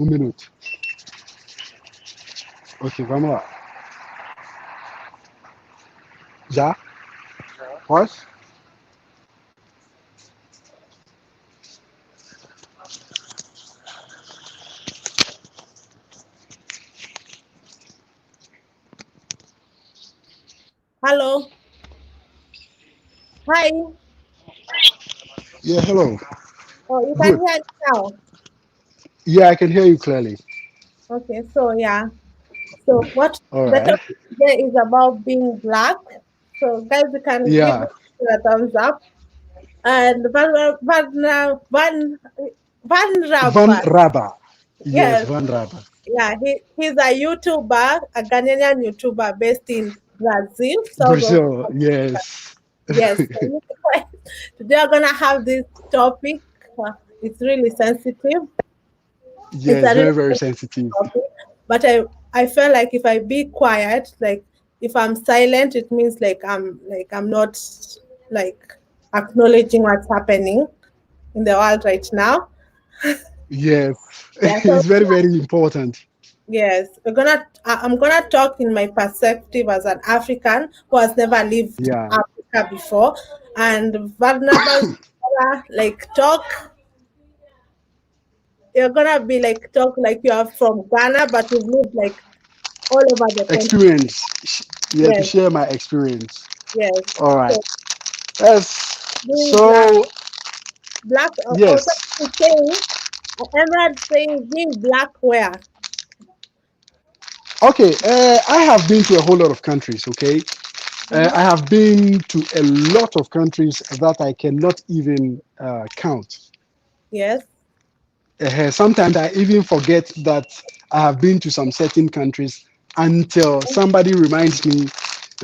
Un minuto. Ok, vamos lá. Já? Pode? Hello. Hi. Yeah, hello. Oh, you can Good. hear me now. Yeah, I can hear you clearly. Okay, so yeah. So what All the right. topic today is about being black. So guys, you can give Yeah. it a thumbs up. And Van Raba. Raba. Yes, Yes, Van Raba. yeah, he's a YouTuber, a Ghanaian YouTuber based in Brazil, South of Brazil. Yes. yes. So today we're gonna have this topic. It's really sensitive. It's Yes, a very, really very sensitive sensitive. topic, but I feel like if I be quiet, like if I'm silent, it means I'm not like acknowledging what's happening in the world right now. Yes. Yeah. So It's very, very important. yes, I'm gonna talk in my perspective as an African who has never lived Yeah. Africa before, and vulnerable like talk. You're gonna be like talk like you are from Ghana, but you've lived like all over the country. Experience. Yeah, to Yes, share my experience. yes. All right. So Yes. being black, So, black. Also yes. saying, Emerald saying being black where? Okay. I have been to a whole lot of countries. Okay. Mm-hmm. I have been to a lot of countries that I cannot even count. Yes. Sometimes I even forget that I have been to some certain countries until somebody reminds me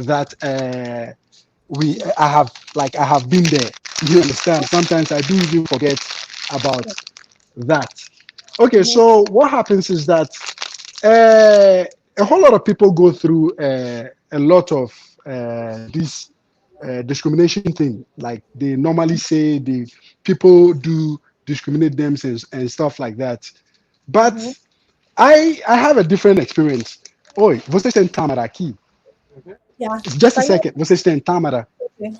that I have been there. You understand? Sometimes I do even forget about that. Okay, Mm-hmm. so what happens is that a whole lot of people go through a lot of this discrimination thing. Like they normally say the people do discriminate them and stuff like that. But Mm-hmm. I have a different experience. Oi, você tem Tamara aqui? Yeah. Just a Can you? second. Você tem Tamara? Okay.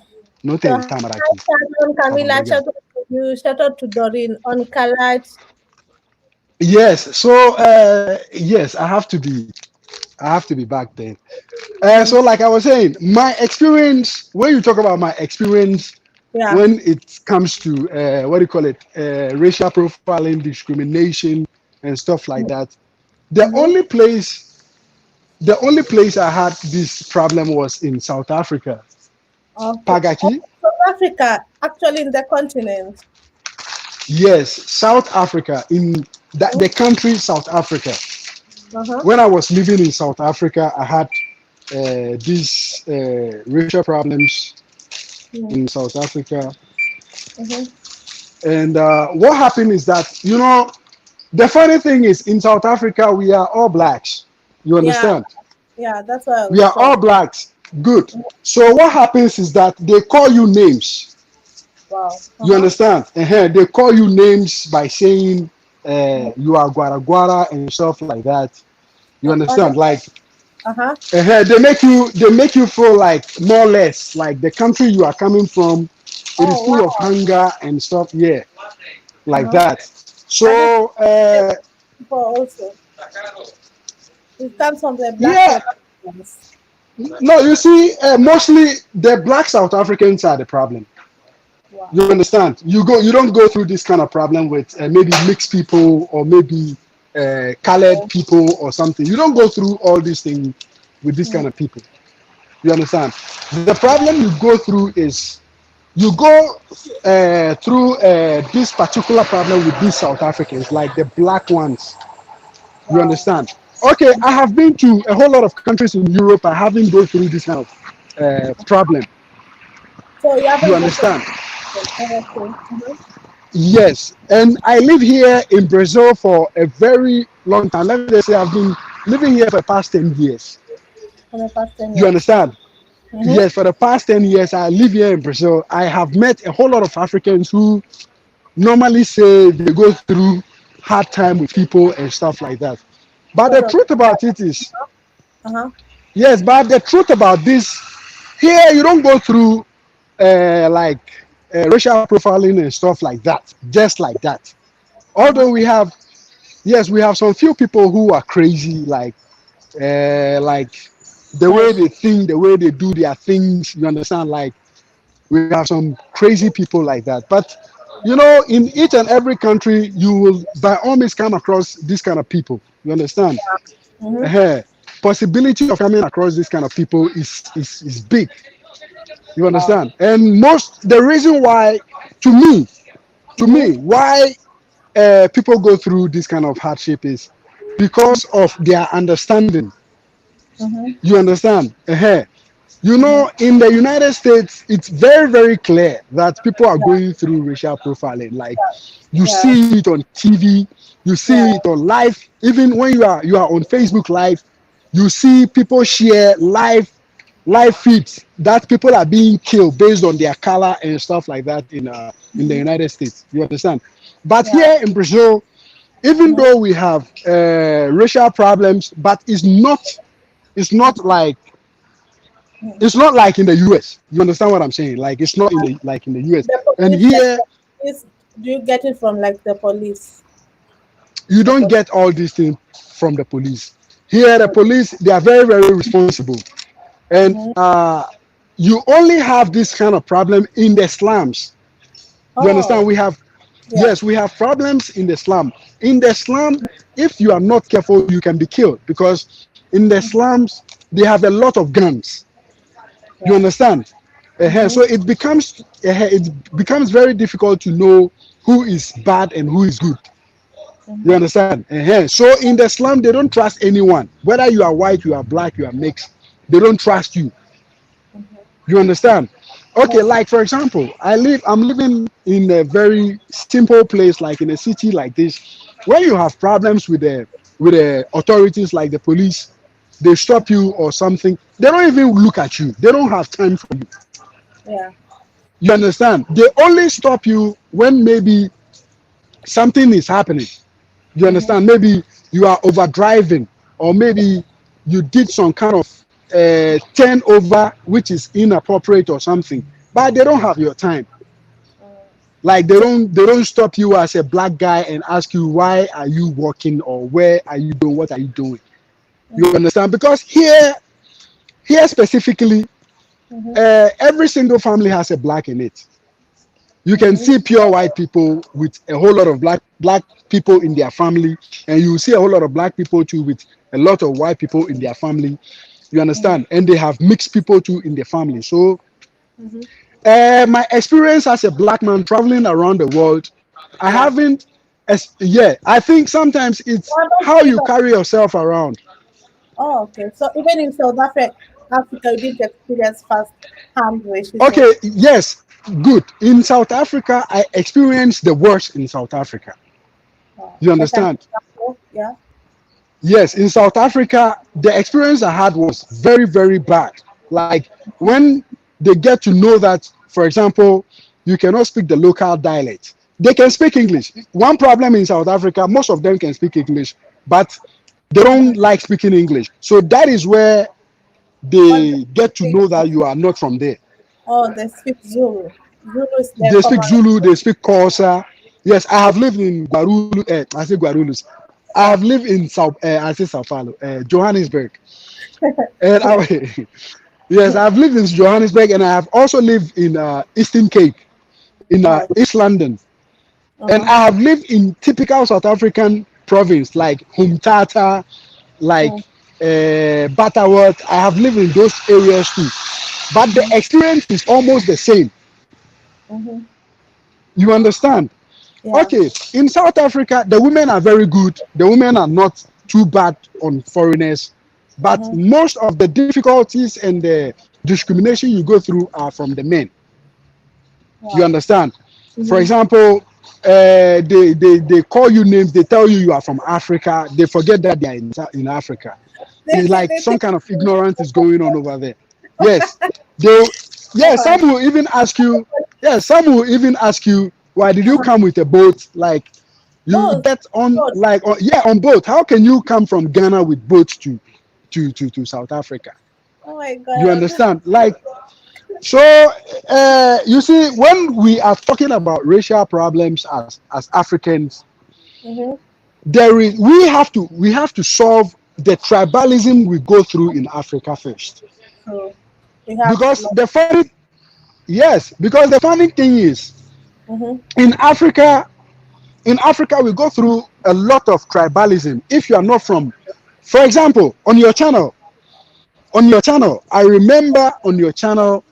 Não So tem Tamara hi, aqui. Shannon, Tá bom, Camila, obrigado. shout out to you, shout out to Doreen on Kalat. Yes. So yes, I have to be back then. Mm-hmm. So like I was saying, my experience. When you talk about my experience Yeah. when it comes to what do you call it, racial profiling, discrimination, and stuff like that. The Mm-hmm. only place, the only place I had this problem was in South Africa, Okay. Pagaki. South Africa, actually in the continent. Yes, South Africa in the Mm-hmm. country South Africa. Uh-huh. When I was living in South Africa, I had these racial problems Mm-hmm. in South Africa. Mm-hmm. And what happened is that, the funny thing is in South Africa, we are all blacks. You Yeah. understand? Yeah. That's what I We was are saying. all blacks. Good. So what happens is that they call you names. Wow. You Uh-huh. understand? They call you names by saying you are Guara Guara and stuff like that. You What understand? Like uh-huh. they make you feel like more or less like the country you are coming from. It is Oh full of wow. hunger and stuff. Yeah, like Uh-huh. that. And it's So people also. It comes from the black yeah, South Africans. no, you see, mostly the black South Africans are the problem. Wow. You understand? You don't go through this kind of problem with maybe mixed people or maybe colored Okay. people or something. You don't go through all these things with this Mm. kind of people. You understand? The problem you go through is you go through this particular problem with these South Africans, like the black ones. You Wow. understand? Okay, I have been to a whole lot of countries in Europe. I haven't go through this kind of problem. So you You haven't been to understand? okay. Mm-hmm. Yes, and I live here in Brazil for a very long time. Let me just say I've been living here for the past 10 years. For the past 10 You years. understand? Mm-hmm. Yes, for the past 10 years, I live here in Brazil. I have met a whole lot of Africans who normally say they go through hard time with people and stuff like that. But the Because of truth about it is, uh-huh. yes, but the truth about this, here you don't go through like racial profiling and stuff like that, just like that. Although we have, yes, we have some few people who are crazy, like the way Like they think, the way they do their things. You understand? Like we have some crazy people like that. But you know, in each and every country, you will by all means come across this kind of people. You understand? mm-hmm. uh Possibility of coming across this kind of people is big. You Wow. understand? And most the reason why, to me, Mm-hmm. why people go through this kind of hardship is because of their understanding. Mm-hmm. You understand? You Mm-hmm. know, in the United States, it's very, very clear that people are Yeah, going through racial profiling. Like you yeah, see it on TV, you see yeah. it on live. Even when you are on Facebook Live, you see people share live feeds that people are being killed based on their color and stuff like that in the Mm-hmm. United States. You understand? But Yeah. here in Brazil, even Mm-hmm. though we have racial problems, but it's not like Mm-hmm. it's not like in the US. You understand what I'm saying? Like it's not in the like in the US. The And police, like here the police, do you get it from like the police? you The don't police. get all these things from the police. Here the Oh, police, they are very, very responsible. And mm-hmm. you only have this kind of problem in the slums. You understand? Oh, We have, yeah. yes, we have problems in the slum. In the slum, if you are not careful, you can be killed because in the slums they have a lot of guns. You Yeah. understand? Mm-hmm. So it becomes very difficult to know who is bad and who is good. You Mm-hmm. understand? So in the slum, they don't trust anyone. Whether you are white, you are black, you are mixed, they don't trust you. Mm-hmm. You understand? Okay, Yes. like for example, I'm living in a very simple place, like in a city like this, where you have problems with the authorities like the police. They stop you or something. They don't even look at you. They don't have time for you. Yeah. You understand? They only stop you when maybe something is happening. You Mm-hmm. understand? Maybe you are over driving, or maybe you did some kind of turnover which is inappropriate or something. But they don't have your time. Like they So, don't they don't stop you as a black guy and ask you why are you working or where are you doing, what are you doing. You mm-hmm. understand? Because here specifically, Mm-hmm. every single family has a black in it. You can Mm-hmm. see pure white people with a whole lot of black people in their family, and you see a whole lot of black people too with a lot of white people in their family. You Mm-hmm. understand? And they have mixed people too in their family. So Mm-hmm. my experience as a black man traveling around the world, I Yeah. haven't. Yeah, I think sometimes it's Well, don't how say you that. carry yourself around. Oh, okay. So even in Africa, you didn't experience first-hand racism. Okay, yes, good. In South Africa, I experienced the worst in South Africa. You Like an understand? example, yeah. Yes, in South Africa, the experience I had was very, very bad. Like when they get to know that, for example, you cannot speak the local dialect, they can speak English. One problem in South Africa, most of them can speak English, but they don't like speaking English. So that is where What they get to they know speak? that you are not from there. Oh, they speak Zulu. Zulu is their They speak common Zulu, they language. speak Xhosa. Yes, I have lived in Guarulu. I say Guarulus. I Yeah. have lived in I say Sao Paulo, Johannesburg. And yes, I've lived in Johannesburg, and I have also lived in Eastern Cape, in Oh, East London. And uh-huh. I have lived in typical South African province like Humtata, like Mm, Butterworth. I have lived in those areas too. But the mm-hmm. experience is almost the same. Mm-hmm. You understand? Yeah. Okay, in South Africa, the women are very good. The women are not too bad on foreigners. But Mm-hmm. most of the difficulties and the discrimination you go through are from the men. You Wow. understand? For Mm-hmm. example, they call you names, they tell you are from Africa, they forget that they are in Africa. It's like They some think kind of ignorance is going on over there. Yes, they, yeah, oh, some will even ask you, yeah, some will even ask you, why did you uh-huh. come with a boat? Like, You Both. get on Both. like on boat. How can you come from Ghana with boats to South Africa? Oh my You God. understand? Like so, you see, when we are talking about racial problems as Africans, Mm-hmm. we have to solve the tribalism we go through in Africa first. So we have to Because love. because the funny thing is, Mm-hmm. in Africa we go through a lot of tribalism. If you are not from, for example, on your channel, I remember on your channel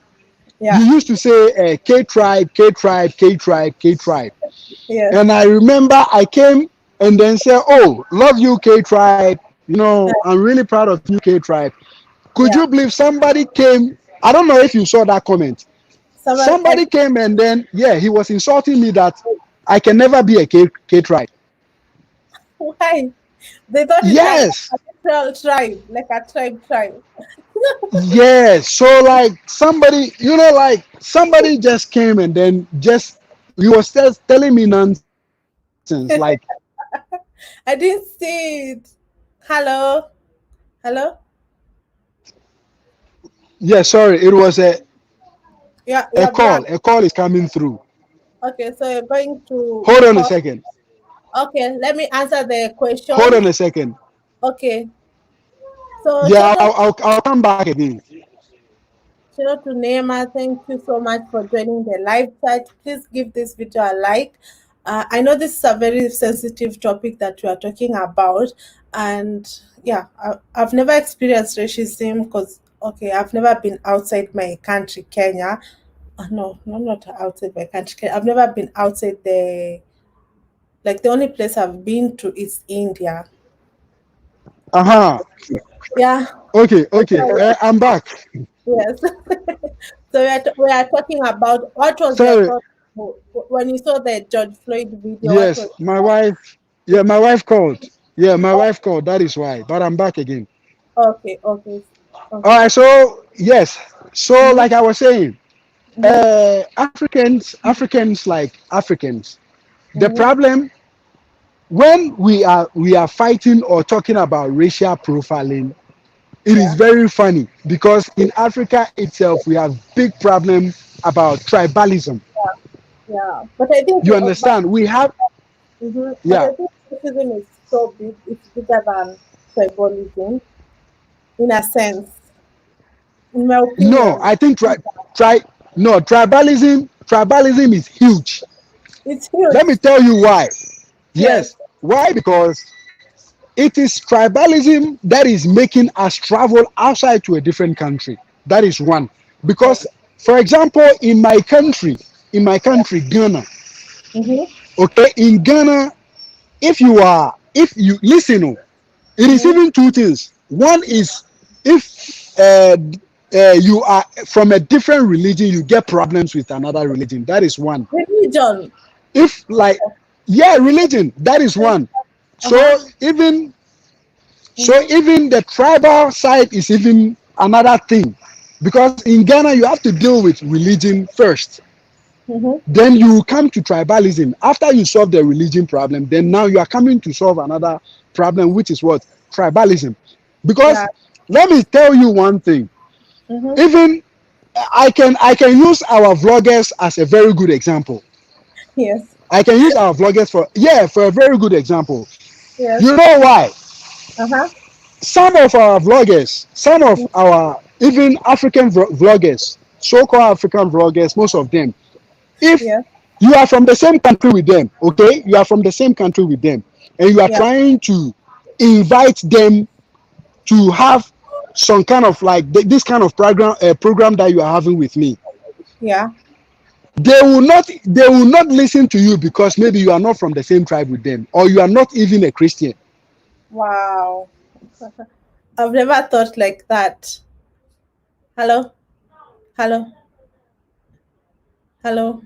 you Yeah. used to say K tribe, K tribe, K tribe, K tribe. Yes. And I remember I came and then said, "Oh, love you, K tribe. I'm really proud of you, K tribe." Could Yeah. you believe somebody came? I don't know if you saw that comment. Somebody Somebody came and then, he was insulting me that I can never be a K tribe. why? They thought it's like Yes, a literal tribe, like a tribe. yes. So like somebody just came and then just he was just telling me nonsense. Like, I didn't see it. Hello? Hello? yeah, sorry, it was a Yeah, a yeah, call. black. A call is coming through. Okay, so you're going to Hold on a call. second. Okay, let me answer the Hold question. on a second. Okay, so Yeah, I'll come back again. shout out to Neema. Thank you so much for joining the live chat. Please give this video a like. I know this is a very sensitive topic that we are talking about, and yeah, I've never experienced racism because okay, I've never been outside my country, Kenya. No, no, not outside my country. I've never been outside the only place I've been to is India. Uh-huh. Yeah. Okay. So, I'm back. yes. So we are talking about what was your Sorry. thought when you saw the George Floyd video? What Yes, was my wife. Yeah, my wife called. Yeah, my wife called. That is why. But I'm back again. okay, okay, All okay. right. So yes. So Mm-hmm, like I was saying, mm-hmm, Africans like Africans. The mm-hmm. problem when we are fighting or talking about racial profiling, it is Yeah, very funny because in Africa itself we have big problem about tribalism. yeah. But I think, You understand? We have but yeah. I think racism is so big. It's bigger than tribalism, in a sense, in my No, opinion. I think tri no tribalism is huge. It's Let me huge. tell you why. Yes. Yes, why? Because it is tribalism that is making us travel outside to a different country. That is one. Yes. Because, for example, in my country, Ghana, Mm-hmm, okay, in Ghana, if you listen, it is mm-hmm. even two things. One is if you are from a different religion, you get problems with another religion. That is one. Religion. If like, yeah, religion, that is one. Uh-huh. So Mm-hmm. even the tribal side is even another thing, because in Ghana you have to deal with religion first, Mm-hmm. then you come to tribalism. After you solve the religion problem, then now you are coming to solve another problem, which is what? Tribalism. Yeah. Because let me tell you one thing. Mm-hmm. Even I can use our vloggers as a very good example. Yes. I can use our vloggers for a very good example. Yes. You know why? Uh-huh. Some of our vloggers, some of our even African vloggers, so-called African vloggers, most of them, if Yes. you are from the same country with them, okay, you are from the same country with them, and you are Yeah. trying to invite them to have some kind of like this kind of program that you are having with me, Yeah. they will not listen to you because maybe you are not from the same tribe with them, or you are not even a Christian. Wow. I've never thought like that. Hello? Hello? Hello?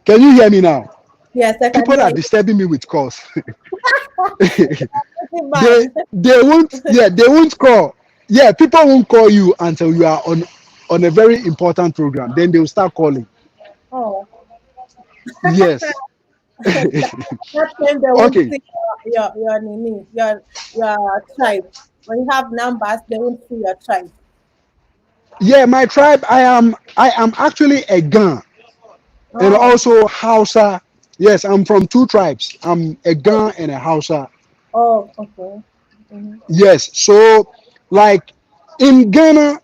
Can you hear me now? Yes, I can People hear are you. disturbing me with calls. Pretty they bad. they won't call. Yeah, people won't call you until you are on a very important program, then they will start calling. Oh. Yes. That time they won't Okay. see your tribe. When you have numbers, they won't see your tribe. Yeah, my tribe. I am actually a Gan and Oh, also Hausa. Yes, I'm from two tribes. I'm a Gan and a Hausa. oh, okay. Mm-hmm. Yes. So like in Ghana,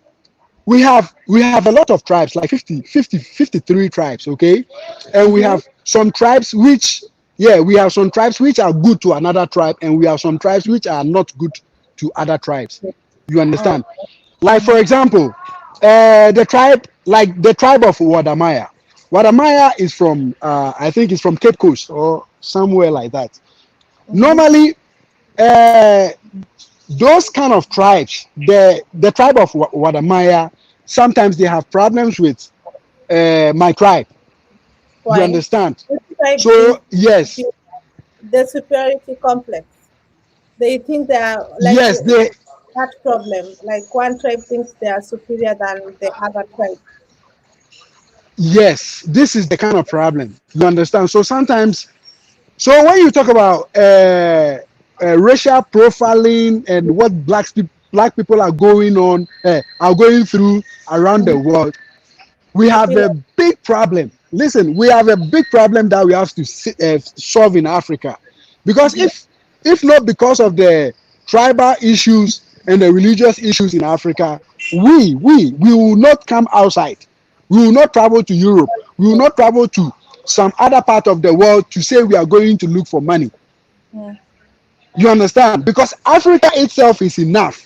we have a lot of tribes, like 53 tribes, okay? And we Mm-hmm. have some tribes which, yeah, we have some tribes which are good to another tribe, and we have some tribes which are not good to other tribes. You Oh, understand? Like for mm-hmm. example, the tribe of Wadamaya. Wadamaya is from I think it's from Cape Coast or somewhere like that. Mm-hmm. Normally, uh, those kind of tribes, the tribe of Wadamaya, sometimes they have problems with my tribe. You Why? understand? Which tribe is So yes, the superiority complex? They think they are like yes, they that problem. Like one tribe thinks they are superior than the other tribe. yes, this is the kind of problem. You understand? So sometimes, so when you talk about racial profiling and what black people are going through around the Mhm. world, we You have feel a big problem. Listen, we have a big problem that we have to solve in Africa, because like, if not because of the tribal issues and the religious issues in Africa, we will not come outside. We will not travel to Europe. We will not travel to some other part of the world to say we are going to look for money. mm, You understand? Because Africa itself is enough.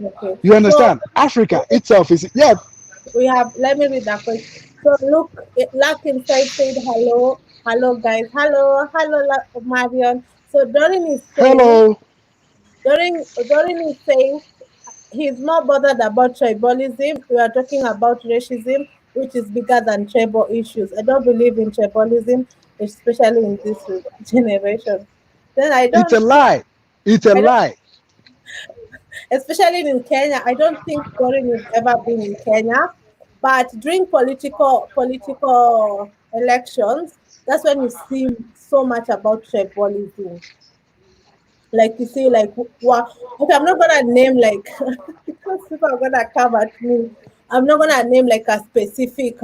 okay. You So understand? Africa itself is, yeah. we have, let me read that question. So look, Luck inside said hello, hello guys, hello, Marion. So Hello. Dorin is saying he's more bothered about tribalism. We are talking about racism, which is bigger than tribal issues. I don't believe in tribalism, especially in this generation. Then It's a lie. It's a I don't, lie. especially in Kenya. I don't think Dorin has ever been in Kenya, but during political elections, that's when you see so much about tribalism. Like you see, like wow. Okay, I'm not gonna name like because people are gonna come at me. I'm not gonna name like a specific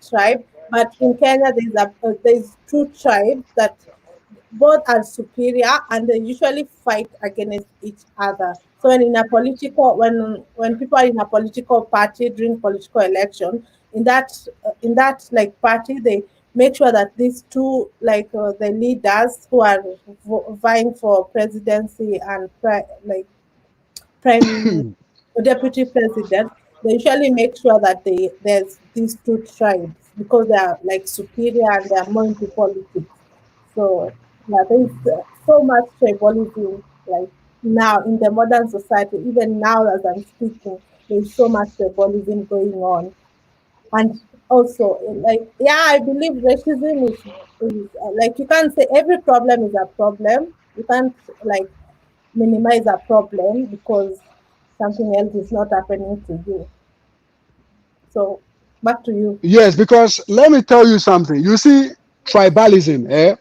tribe, but in Kenya there's two tribes that both are superior and they usually fight against each other. So when people are in a political party during political election, in that like party, they make sure that these two the leaders who are vying for presidency and prime deputy president, they usually make sure that there's these two tribes because they are like superior and they are more into politics. So yeah, there's so much tribalism like now in the modern society. Even now, as I'm speaking, there's so much tribalism going on, and also like yeah, I believe racism is like you can't say every problem is a problem. You can't like minimize a problem because something else is not happening to you. So back to you. Yes, because let me tell you something. You see, tribalism,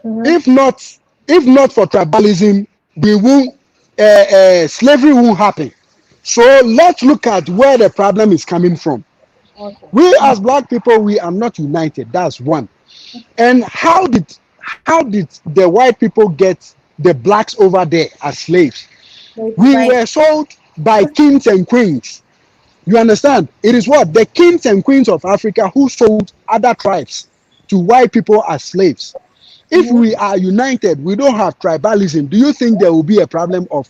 Mm-hmm. if not if not for tribalism, we won't slavery won't happen. So let's look at where the problem is coming from. Okay. We as black people, we are not united. That's one. And how did the white people get the blacks over there as slaves? They We divide. were sold by kings and queens. You understand? It is what? The kings and queens of Africa who sold other tribes to white people as slaves. If Mm-hmm. we are united, we don't have tribalism. Do you think there will be a problem of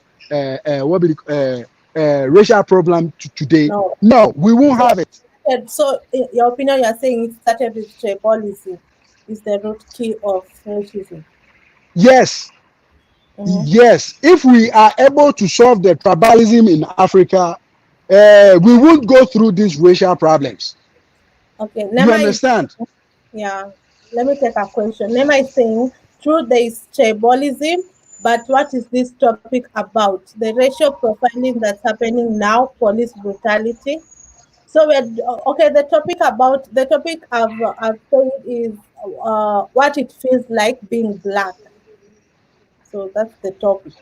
racial problem today? No. No, we won't So, have it. so in your opinion, you're saying it started with tribalism is the root key of racism. Yes, Mm-hmm. yes. If we are able to solve the tribalism in Africa, we won't go through these racial problems. Okay. You Nema is understand? yeah. Let me take a question. Nema is saying true there is tribalism, but what is this topic about? The racial profiling that's happening now, police brutality. So we're okay. The topic I've said is what it feels like being black. So that's the topic.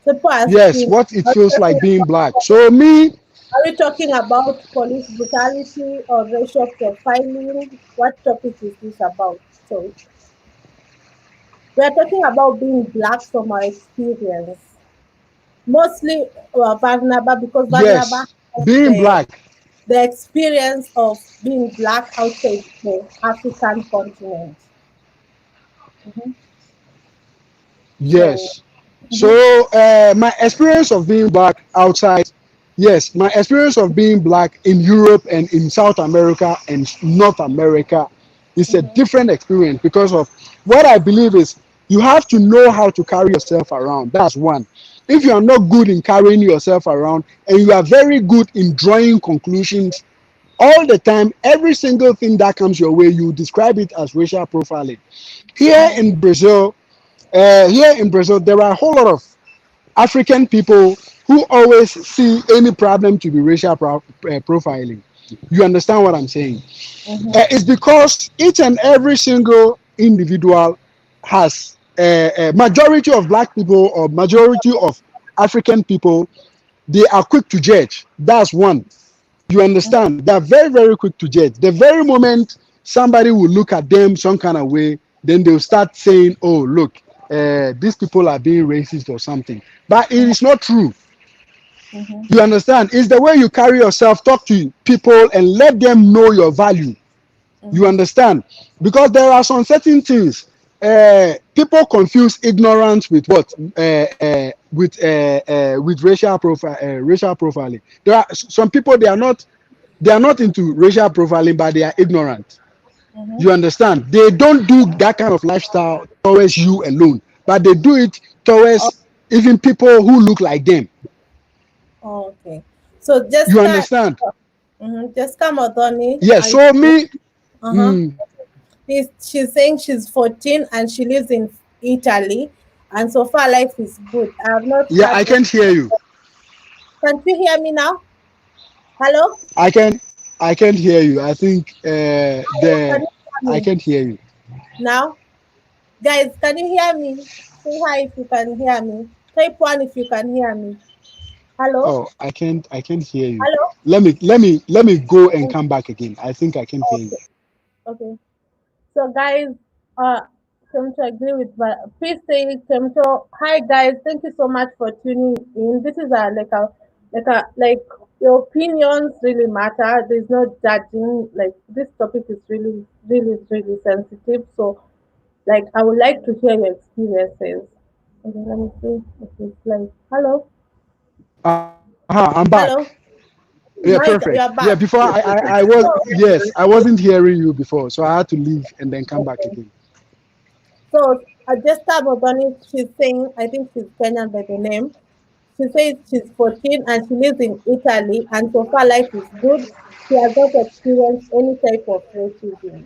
So people are Yes, asking, what it are we feels talking like being about, black. So me, are we talking about police brutality or racial profiling? What topic is this about? So we are talking about being black from our experience. Mostly vulnerable because vulnerable yes, has being black. the experience of being black outside the African continent. Mhm. So, Yes. mhm, So my experience of being black outside, yes, my experience of being black in Europe and in South America and North America is a mhm, different experience because of what I believe is you have to know how to carry yourself around. That's one. If you are not good in carrying yourself around and you are very good in drawing conclusions all the time, every single thing that comes your way, you describe it as racial profiling. Here mhm, in Brazil, there are a whole lot of African people who always see any problem to be racial profiling. You understand what I'm saying? mhm, It's because each and every single individual has a majority of black people or majority of African people, they are quick to judge. That's one. You understand? They are very, very quick to judge. The very moment somebody will look at them some kind of way, then they'll start saying, oh, look, these people are being racist or something. But it is not true. mhm, You understand? It's the way you carry yourself, talk to people, and let them know your value. You mhm. understand? Because there are some certain things. People confuse ignorance with what? With racial profiling. There are some people they are not into racial profiling, but they are ignorant. Mhm. You understand? They don't do that kind of lifestyle towards you alone, but they do it Oh, towards even people who look like them. oh, okay. So You understand? Jessica Modoni, Yes. So me, uh-huh. mm, She's saying she's 14 and she lives in Italy, and so far life is good. I have not yeah, had I any. can't hear you. Can you hear me now? Hello? I can I can't hear you. I think Hello, can you I hear me can't hear you. now? Guys, can you hear me? Say hi if you can hear me. Type one if you can hear me. Hello? Oh, I can't hear you. Hello? Let me go and come back again. I think I can hear you. Okay. Okay. So guys, Kemunto agree with please say Kemunto. Hi guys, thank you so much for tuning in. This is like your opinions really matter. There's no judging. Like this topic is really sensitive. So like I would like to hear your experiences. Okay, let me see if it's like hello. I'm back. Hello. Yeah, Now perfect. you're Yeah, back. before I was, yes, I wasn't hearing you before, so I had to leave and then come back So, again. So Jessica Bobani, she's saying, I think she's Kenyan by the name. She says she's 14 and she lives in Italy, and so far life is good. She has not experienced any type of racism.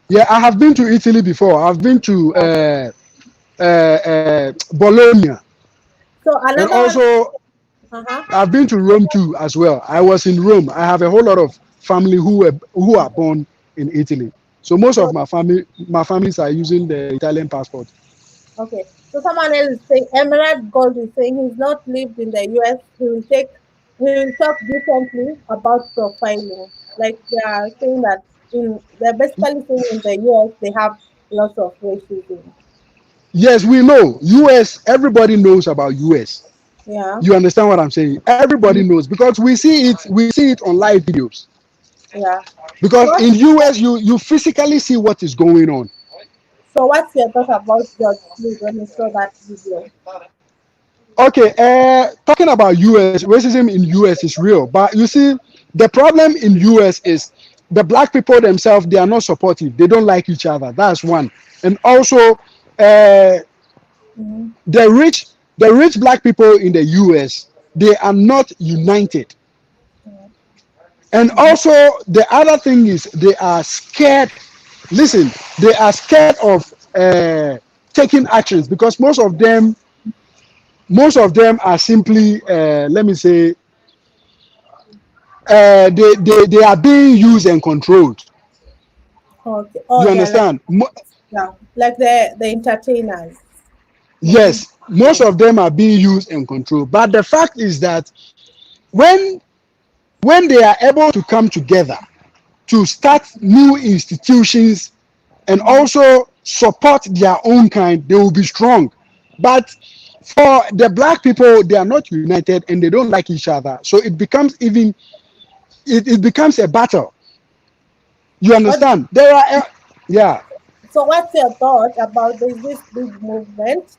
Yeah, I have been to Italy before. I've been to Bologna, So and another one, also uh-huh. I've been to Rome too as well. I was in Rome. I have a whole lot of family who are born in Italy. So most of So my families are using the Italian passport. okay. So someone else is saying Emerald Gold is saying he's not lived in the US. He will talk differently about profiling. Like they are saying that they're basically saying in the US they have lots of racism. Yes, we know US. Everybody knows about US. Yeah. You understand what I'm saying? Everybody knows because we see it. We see it on live videos. Yeah. Because What, in US, you physically see what is going on. so what's your thought about George Floyd when you saw that video? Okay, talking about US, racism in US is real, but you see, the problem in US is the black people themselves, they are not supportive. They don't like each other. That's one. And also, Mm-hmm. the rich, the rich black people in the US, they are not united. And Mm-hmm. also, the other thing is they are scared. Listen, they are scared of taking actions because most of them are simply, let me say, they are being used and controlled. Okay. Oh You yeah, like understand? yeah, like the entertainers. Mm-hmm. Yes, most of them are being used and controlled. But the fact is that when they are able to come together to start new institutions and Mm-hmm. also support their own kind, they will be strong. But for the black people, they are not united and they don't like each other. So it becomes it becomes a battle. You What? understand? There are yeah. So what's your thought about this big movement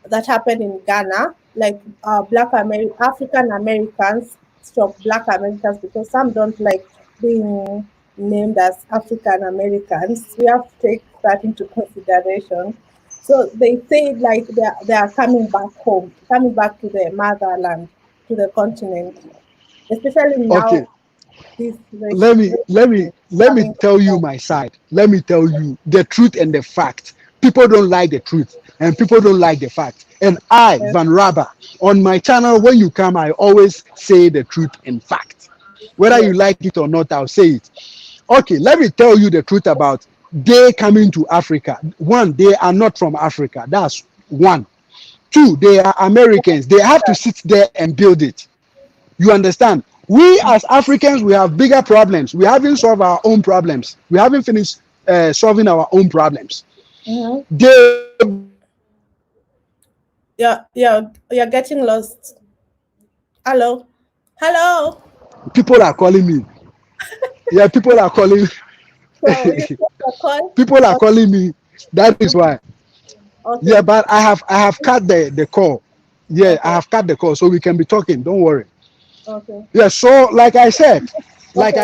that happened in Ghana, like African Americans stop Black Americans because some don't like being named as African Americans. We have to take that into consideration. So they say like they are coming back home, coming back to their motherland, to the continent, especially Okay. now this let me let me racism let me coming tell you up. my side. Let me tell you the truth and the fact. People don't like the truth and people don't like the fact. And I, Yes, Van Rabba, on my channel, when you come, I always say the truth and fact. Whether you yes, like it or not, I'll say it. Okay, let me tell you the truth about they coming to Africa. One, they are not from Africa. That's one. Two, they are Americans. They have to sit there and build it. You understand? We as Africans, we have bigger problems. We haven't solved our own problems. We haven't finished solving our own problems. mm-hmm. They You're getting lost. Hello, hello. people are calling me. Yeah, people are calling. So you take a call? People are Okay. calling me. That is why. Yeah, Okay. but I have cut the call. Yeah, I Okay. have cut the call so we can be talking. Don't worry. Okay. Yeah, so like I Okay.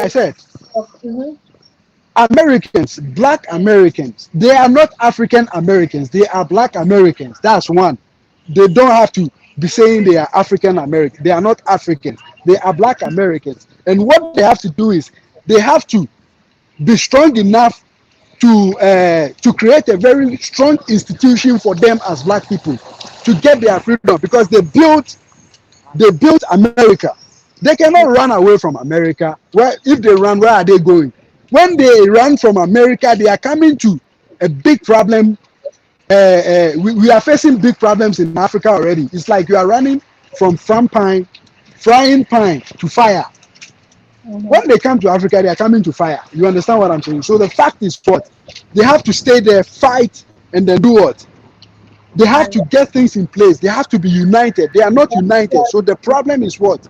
said, Okay. Mm-hmm. Americans, black Americans, they are not African Americans, they are black Americans. That's one. They don't have to be saying they are African American. They are not Africans, they are black Americans. And what they have to do is they have to be strong enough to create a very strong institution for them as black people to get their freedom because they built America. They cannot run away from America. Where if they run, where are they going? When they run from America, they are coming to a big problem. We are facing big problems in Africa already. It's like you are running from frying pan to fire. Mm-hmm. When they come to Africa, they are coming to fire. You understand what I'm saying? So the fact is what? They have to stay there, fight, and then do what? They have And to get things in place. They have to be united. They are not united. So the problem is what?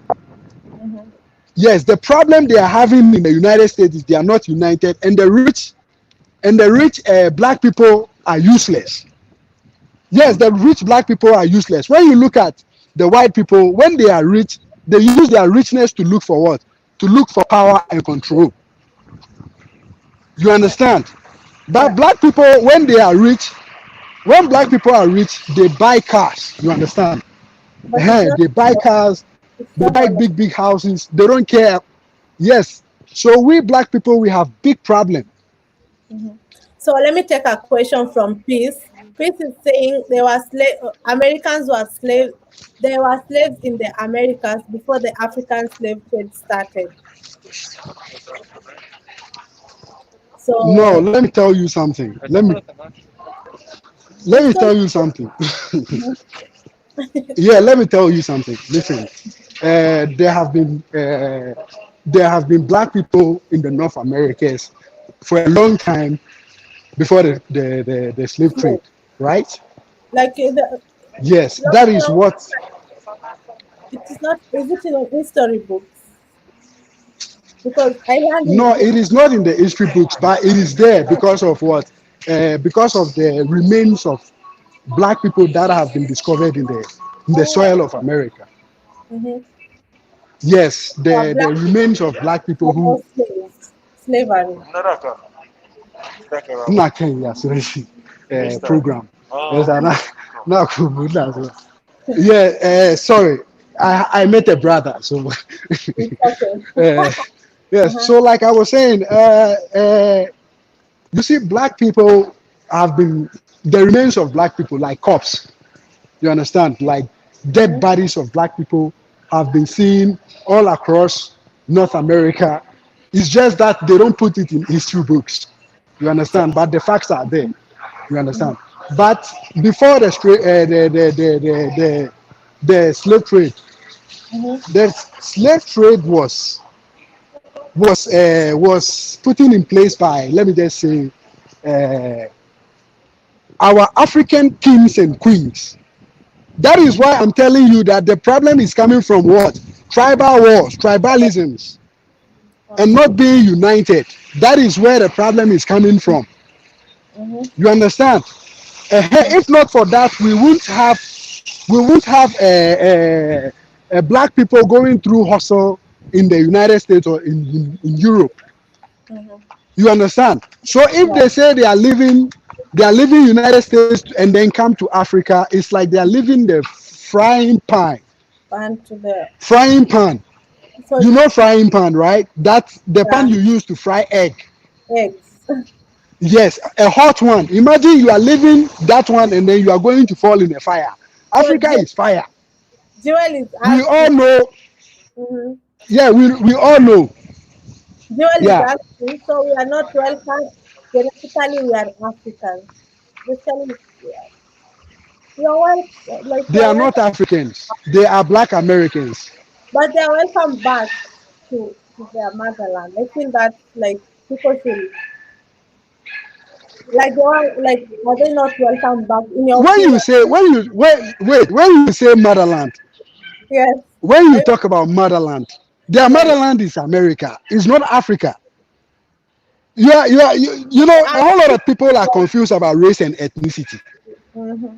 mm-hmm. Yes, the problem they are having in the United States is they are not united, and the rich black people are useless. Yes, the rich black people are useless. When you look at the white people, when they are rich, they use their richness to look for what? To look for power and control. You understand? But Yeah. black people, when black people are rich, they buy cars. You understand? But it's not They buy cars, it's they not buy all of big houses. They don't care. Yes. So we black people, we have big problem. mhm. So let me take a question from Peace. Peace is saying there were Americans were slaves. There were slaves in the Americas before the African slave trade started. No, So let me tell you something. Let it's me going. tell you something. Mhm. Yeah, let me tell you something. Listen, uh, there have been uh, there have been black people in the North Americas for a long time before the slave trade, Slave. right? Like Yes, long, that is long, what. it is not. Is it in history books? Because I learned No, in it is not in the history books, but it is there because of what? Because of the remains of black people that have been discovered in the oh, soil of America. mm-hmm. Yes, the Black remains of black people who people slaves, slavery. na Kenya program. Yes, yeah, sorry, I met a brother, so It's okay. uh, yes. Uh-huh. So like I was saying, you see, black people have been the remains of black people like cops. You understand? Like dead Mm-hmm. bodies of black people have been seen all across North America. It's just that they don't put it in history books. You understand? But the facts are there. You understand? But before the slave trade, Mm-hmm. the slave trade was putting in place by, let me just say, uh, our African kings and queens. That is why I'm telling you that the problem is coming from what? Tribal wars, tribalisms, and not being united. That is where the problem is coming from. Mm-hmm. You understand? If not for that, we won't have black people going through hustle in the United States or in Europe. Mm-hmm. You understand? So if Yeah. they say they are leaving United States and then come to Africa, it's like they are leaving the frying pan. And to the Frying pan. so You know frying pan, right? That's the pan yeah, you use to fry egg. eggs. Yes, a hot one. Imagine you are leaving that one and then you are going to fall in a fire. So Africa is fire. Jewel is We all asking. know. Mm-hmm. Yeah, we all know. Jewel is Yeah, asking. So we are not welcome. Genetically, we are Africans. Basically, we are like we they are are not welcome, Africans. They are Black Americans. but they are welcome back to their motherland. I feel that like people should like they are like are they not welcome back in your When you opinion? say when you wait when you say motherland, Yes. when you I, talk about motherland, their yes. motherland is America. It's not Africa. You know, I a whole lot think of people are confused about race and ethnicity. mm-hmm.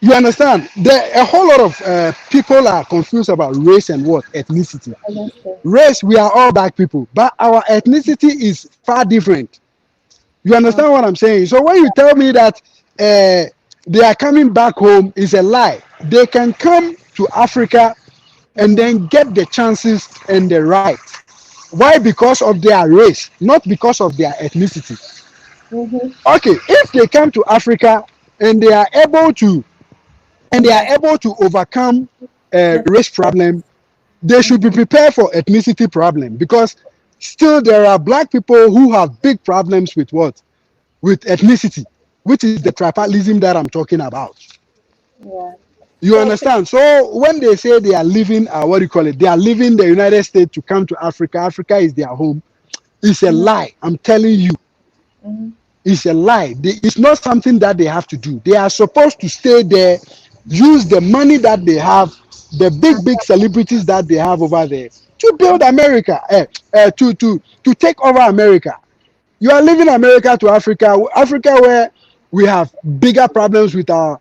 You understand? A whole lot of people are confused about race and what ethnicity. Understand. Race, we are all black people, but our ethnicity is far different. You Mm. understand what I'm saying? So when you tell me that they are coming back home, is a lie. They can come to Africa and Mm-hmm. then get the chances and the rights. Why? Because of their race, not because of their ethnicity. Mm-hmm. Okay, if they come to Africa and they are able to Understand. overcome Yes. race problem, they should be Mm-hmm. prepared for ethnicity problem, because still there are black people who have big problems with what? With ethnicity, which is the tribalism that I'm talking about. Yeah. You So understand? So when they say they are leaving, what do you call it? They are leaving the United States to come to Africa. Africa is their home. It's a mm-hmm. lie. I'm telling you, Mm-hmm. it's a lie. It's not something that they have to do. They are supposed to stay there, use the money that they have, the big celebrities that they have over there, to build America, to take over America. You are leaving America to Africa, Africa where we have bigger problems with our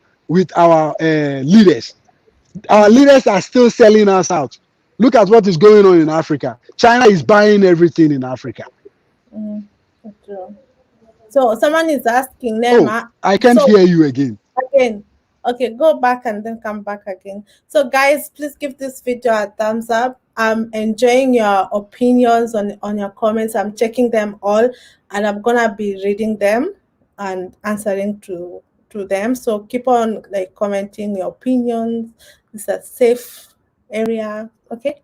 leaders. Our Mm-hmm. leaders are still selling us out. Look at what is going on in Africa. China is buying everything in Africa. Mm-hmm. True. So someone is asking Oh, Nema. I can't So hear you again. again, okay, go back and then come back again. So guys, please give this video a thumbs up. I'm enjoying your opinions on your comments. I'm checking them all, and I'm gonna be reading them and answering to them. So keep on like commenting your opinions. It's a safe area. Okay.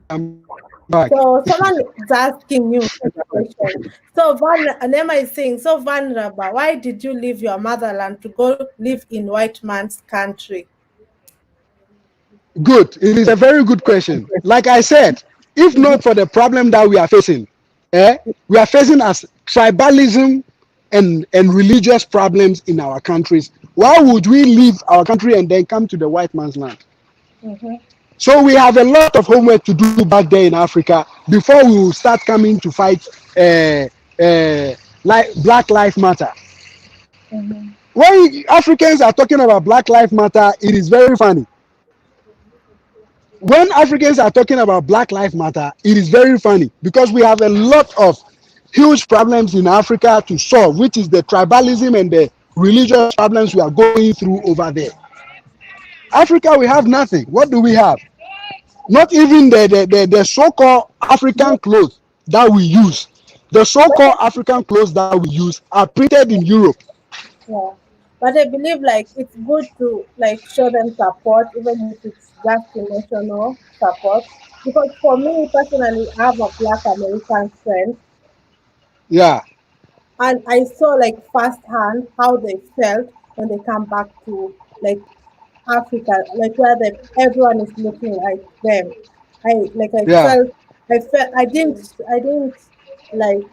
I'm back. So someone is asking you a question. So Anema is saying, so vulnerable, why did you leave your motherland to go live in white man's country? Good. It is a very good question. Like I said, if not for the problem that we are facing, we are facing as tribalism and religious problems in our countries. Why would we leave our country and then come to the white man's land? Mm-hmm. So we have a lot of homework to do back there in Africa before we will start coming to fight like Black Lives Matter. Mm-hmm. When Africans are talking about Black Lives Matter, it is very funny. When Africans are talking about Black Lives Matter, it is very funny because we have a lot of huge problems in Africa to solve, which is the tribalism and the religious problems we are going through over there. Africa, we have nothing. What do we have? Not even the so-called African clothes that we use. The But so-called African clothes that we use are printed in Europe. yeah, but I believe like it's good to like show them support, even if it's just emotional support. because for me personally, I have a Black American friend, Yeah, and I saw like firsthand how they felt when they come back to like Africa, like where everyone is looking like them. I yeah. felt I didn't like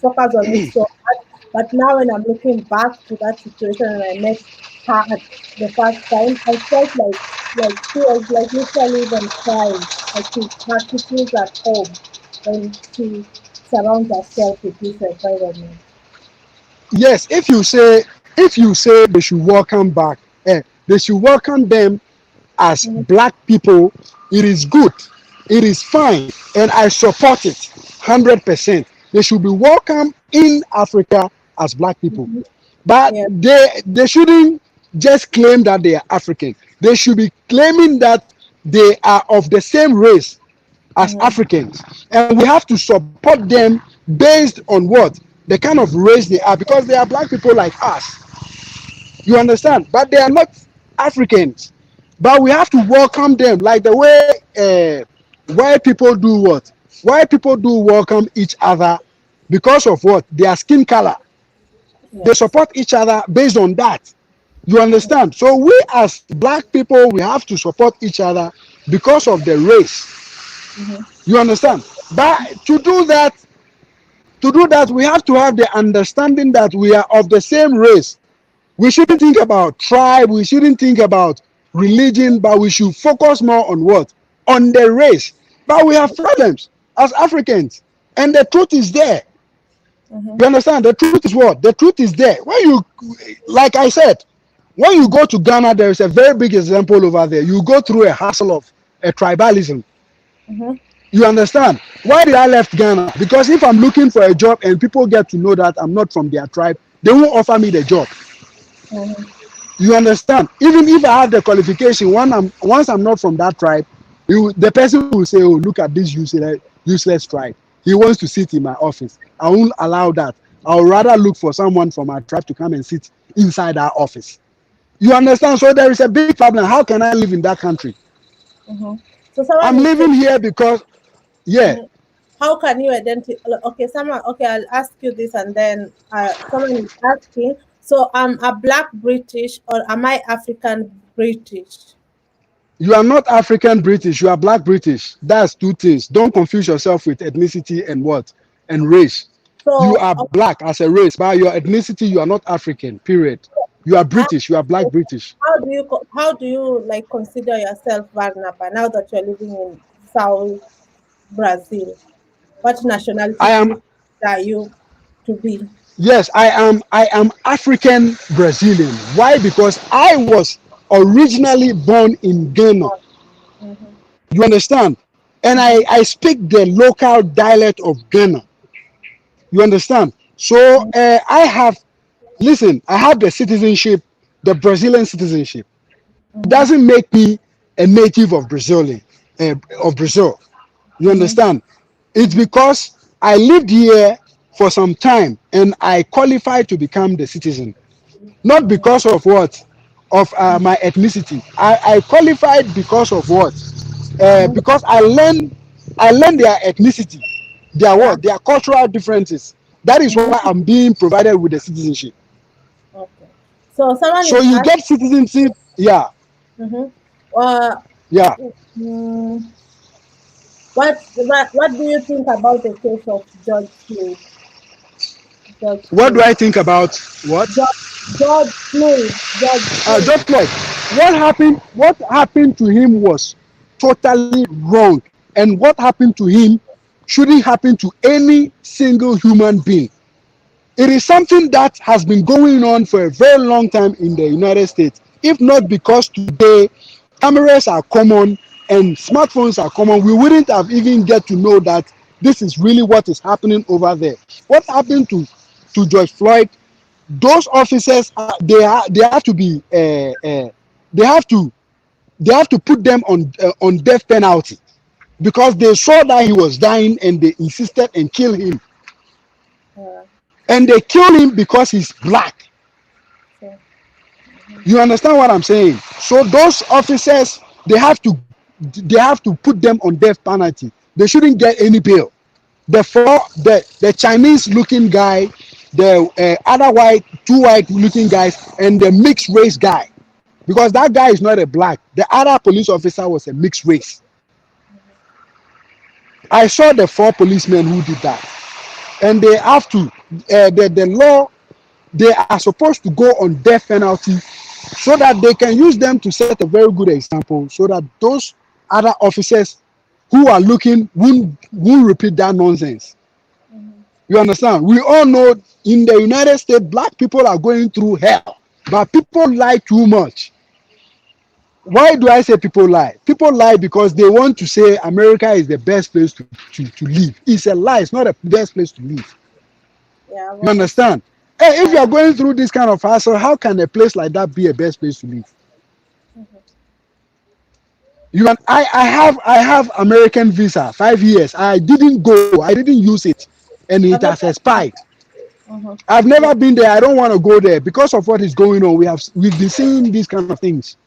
focus on it so much. But now when I'm looking back to that situation and I met her at the first time, I felt like she was like literally even crying. Like she feels at home when she surrounds herself with this environment. Yes, if you say they should welcome back, they should welcome them as Mm-hmm. black people. It is good, it is fine, and I support it 100%. They should be welcome in Africa as black people, Mm-hmm. but Yeah. they shouldn't just claim that they are African. They should be claiming that they are of the same race as Mm-hmm. Africans, and we have to support them based on what the kind of race they are, because they are black people like us. You understand? But they are not Africans. But we have to welcome them like the way white people do what? White people do welcome each other because of what? Their skin color. They Yes. support each other based on that. You understand? So we as black people, we have to support each other because of the race. Mm-hmm. You understand? But to do that, we have to have the understanding that we are of the same race. We shouldn't think about tribe, we shouldn't think about religion, but we should focus more on what? On the race. But we have problems as Africans, and the truth is there. Mm-hmm. You understand? The truth is what? The truth is there. When you, like I said, when you go to Ghana, there is a very big example over there. You go through a hassle of a tribalism. Mm-hmm. You understand? Why did I left Ghana? Because if I'm looking for a job and people get to know that I'm not from their tribe, they won't offer me the job. Mm-hmm. You understand? Even if I have the qualification, once I'm not from that tribe, the person will say, "Oh, look at this useless tribe. He wants to sit in my office." I won't allow that. I would rather look for someone from our tribe to come and sit inside our office. You understand? So there is a big problem. How can I live in that country? Mm-hmm. So someone I'm is saying, living here because, yeah, mhm, how can you identify? Okay, someone. Okay, I'll ask you this, and then someone is asking. So, I'm a Black British, or am I African British? you are not African British. You are Black British. That's two things. Don't confuse yourself with ethnicity and what and race. You So, are black as a race. By your ethnicity, you are not African. Period. You are how, British. You are Black British. how do you like consider yourself Barnaba now that you're living in South Brazil? What nationality I do am, you consider you to be? yes, I am African Brazilian. Why? Because I was originally born in Ghana. Mm-hmm. You understand? And Mm-hmm. I speak the local dialect of Ghana. You understand? So I have, listen, I have the citizenship, the Brazilian citizenship. It Mm-hmm. doesn't make me a native of of Brazil. You Mm-hmm. understand? It's Mm-hmm. because I lived here for some time and I qualified to become the citizen. Not Mm-hmm. because of what? Of my ethnicity. I qualified because of what? Mm-hmm. Because I learned their ethnicity, their Yeah. what? Their cultural differences. That is why Mm-hmm. I'm being provided with the citizenship. Okay. So someone So is you asking. get citizenship, yeah, Mm-hmm. Uh, yeah. mm, what do you think about the case of George Floyd? George What do Floyd. I think about what? George, George Floyd. George Floyd. George Floyd. What happened? What happened to him was totally wrong, and what happened to him shouldn't happen to any single human being. It is something that has been going on for a very long time in the United States. If not because today cameras are common and smartphones are common, we wouldn't have even get to know that this is really what is happening over there. What happened to George Floyd? Those officers they have to be they have to they have to put them on death penalty because they saw that he was dying and they insisted and kill him, Uh, and they killed him because he's black. so, mhm. You understand what I'm saying? So those officers, they have to. they have to put them on death penalty. They shouldn't get any bail. The Chinese looking guy, the other two white looking guys, and the mixed race guy, because that guy is not a black. The other police officer was a mixed race. I saw the 4 policemen who did that, and they have to the law. They are supposed to go on death penalty so that they can use them to set a very good example, so that those other officers who are looking won't repeat that nonsense. You understand? We all know in the United States, black people are going through hell, but people lie too much. Why do I say people lie? People lie because they want to say America is the best place to live. It's a lie. It's not the best place to live. Yeah, You well, understand? Hey, if you are going through this kind of hassle, how can a place like that be a best place to live? I have American visa, 5 years. I didn't go. I didn't use it, and it has expired. I've never been there. I don't want to go there because of what is going on. We've been seeing these kind of things.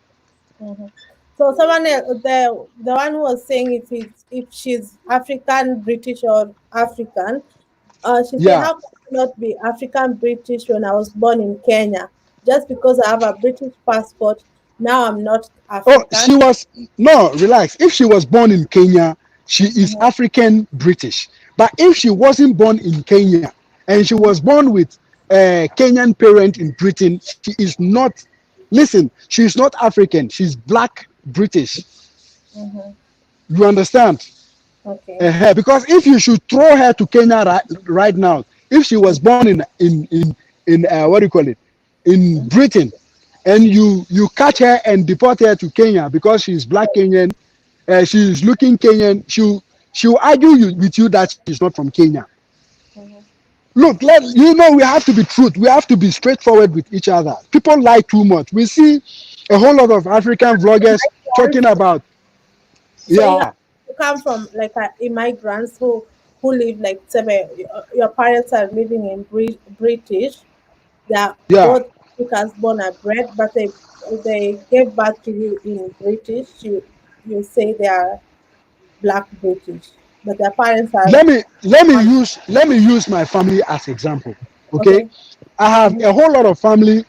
So someone the one who was saying if she's African, British, or African, she said, Yeah. how can I not be African British when I was born in Kenya? Just because I have a British passport, now I'm not Oh, African. no, relax. If she was born in Kenya, she is African British. But if she wasn't born in Kenya and she was born with a Kenyan parent in Britain, she is not, listen, she is not African. She's black British. You understand? Okay. Because if you should throw her to Kenya right now, if she was born in what do you call it, in Britain, and you catch her and deport her to Kenya because she's black Kenyan, she's looking Kenyan, she'll argue with you that she's not from Kenya. Look, we have to be truth. We have to be straightforward with each other. People lie too much. We see a whole lot of African vloggers talking about, So yeah. you come from like immigrants who live like your parents are living in British. They are Yeah. both Africans born and bred, but they gave birth to you in British. You say they are black British, but their parents are Let me use my family as example. Okay, okay. I have a whole lot of family.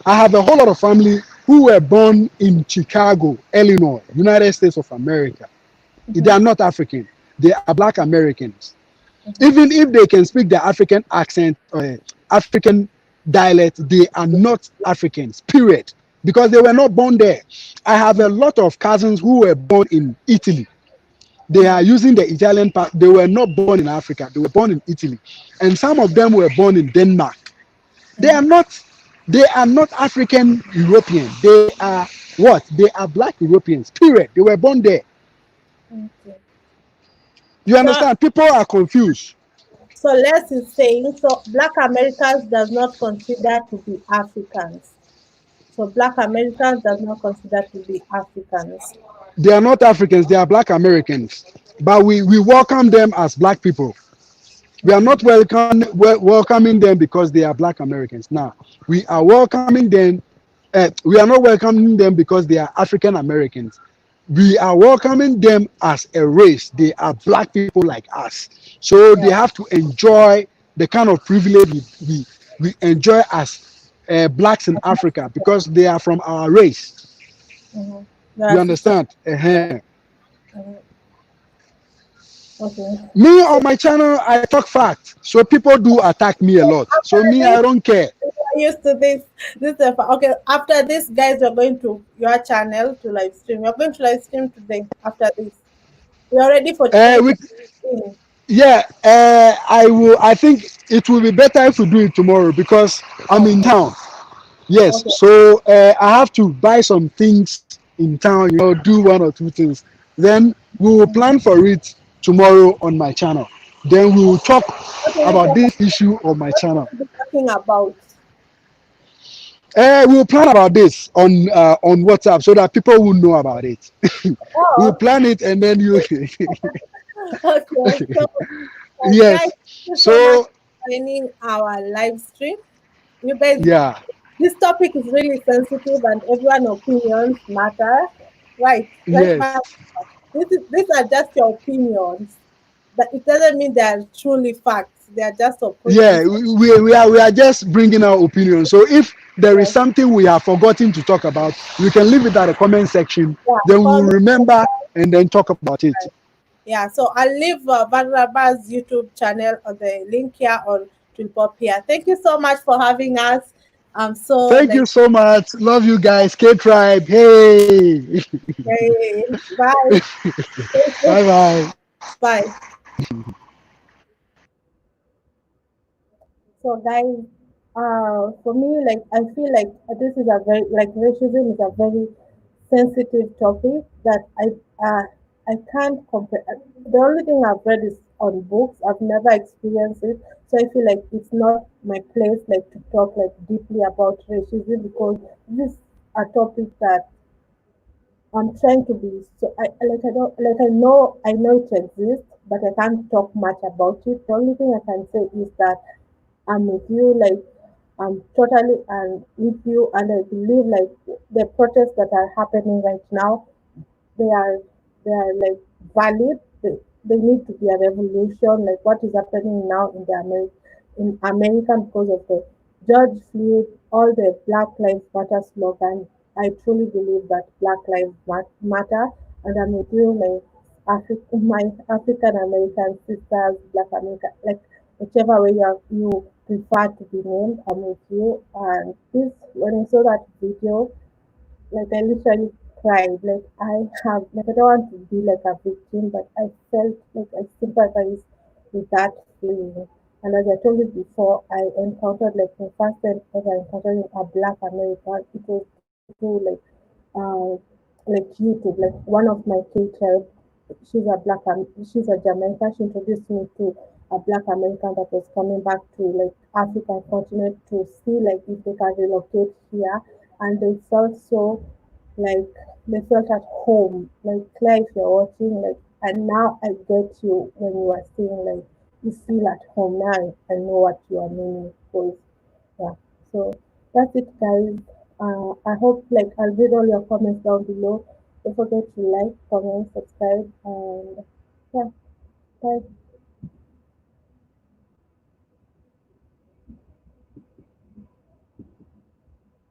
I have a whole lot of family who were born in Chicago, Illinois, United States of America. They are not African. They are black Americans. Even if they can speak the African accent or African dialect, they are not Africans, period. Because they were not born there. I have a lot of cousins who were born in Italy. They are using the Italian part. They were not born in Africa. They were born in Italy. And some of them were born in Denmark. They are not African European. They are what? They are black Europeans, period. They were born there. Okay. You So understand? People are confused. so Les is saying so black Americans does not consider to be Africans. So black Americans does not consider to be Africans. They are not Africans. They are black Americans. But we welcome them as black people. We are not welcoming them because they are black Americans. Now, we are welcoming them. We are not welcoming them because they are African Americans. We are welcoming them as a race. They are black people like us. So they Yeah. have to enjoy the kind of privilege we enjoy as blacks in Africa because they are from our race. Mm-hmm. You That's it. understand? Mhm. Okay. Me So on my channel, I talk facts. So people do attack me a lot. So after me, this, I don't care. I'm used to this. Okay. After this, guys, we're going to your channel to live stream. We're going to live stream today. After this, we're ready for We 2015. Yeah, I will. I think it will be better if we do it tomorrow because I'm in Okay. town. Yes, Okay. so I have to buy some things in town. Do 1 or 2 things. Then we will plan for it tomorrow on my channel. Then we will talk What will we about talk this about? issue on my What channel. will we be talking about? We will plan about this on WhatsApp so that people will know about it. We'll Oh, plan it and then you. okay. So, guys, Yes. thank you so much So for joining our live stream. You guys, yeah. this topic is really sensitive and everyone's opinions matter. Right, right, Yes. ma'am. These are just your opinions, but it doesn't mean they are truly facts. They are just Yeah, opinions. we are just bringing our opinion. So if there is Yes, something we have forgotten to talk about, you can leave it at the comment section. yeah. Then we'll Comment. remember and then talk about it. Yeah, so I'll leave Barnaba's YouTube channel or the link here or to pop here. Thank you so much for having us. So Thank you like, so much. Love you guys. K Tribe. Hey. hey, bye. Bye bye. Bye. So guys, for me, like I feel like this is a very like racism is a very sensitive topic that I can't compare. The only thing I've read is on books. I've never experienced it, so I feel like it's not my place like to talk like deeply about racism because this is a topic that I'm trying to be so I don't like I know it exists, but I can't talk much about it. The only thing I can say is that I'm with you, like I'm totally and with you, and I believe like the protests that are happening right now, they are they are like valid. They need to be a revolution, like what is happening now in the in America because of the George Floyd, all the Black Lives Matter slogan. I truly believe that Black Lives Matter, and I'm with you, my African American sisters, Black American, like whichever way you prefer to be named, I'm with you. And this, when I saw that video, like I literally cried. Like I don't want to be like a victim, but I felt like I sympathize with that feeling. And as I told you before, I encountered like my first time ever encountering a Black American. It was through uh like YouTube. Like one of my K tribe, she's a Jamaican. She introduced me to a Black American that was coming back to like African continent to see like if they can relocate here, and they felt so like they felt at home. Like Claire, if you're watching, like and now I get you when you are saying like you feel at home now. I know what you are meaning because yeah. So that's it, guys. I hope like I'll read all your comments down below. Don't forget to like, comment, subscribe, and yeah, bye.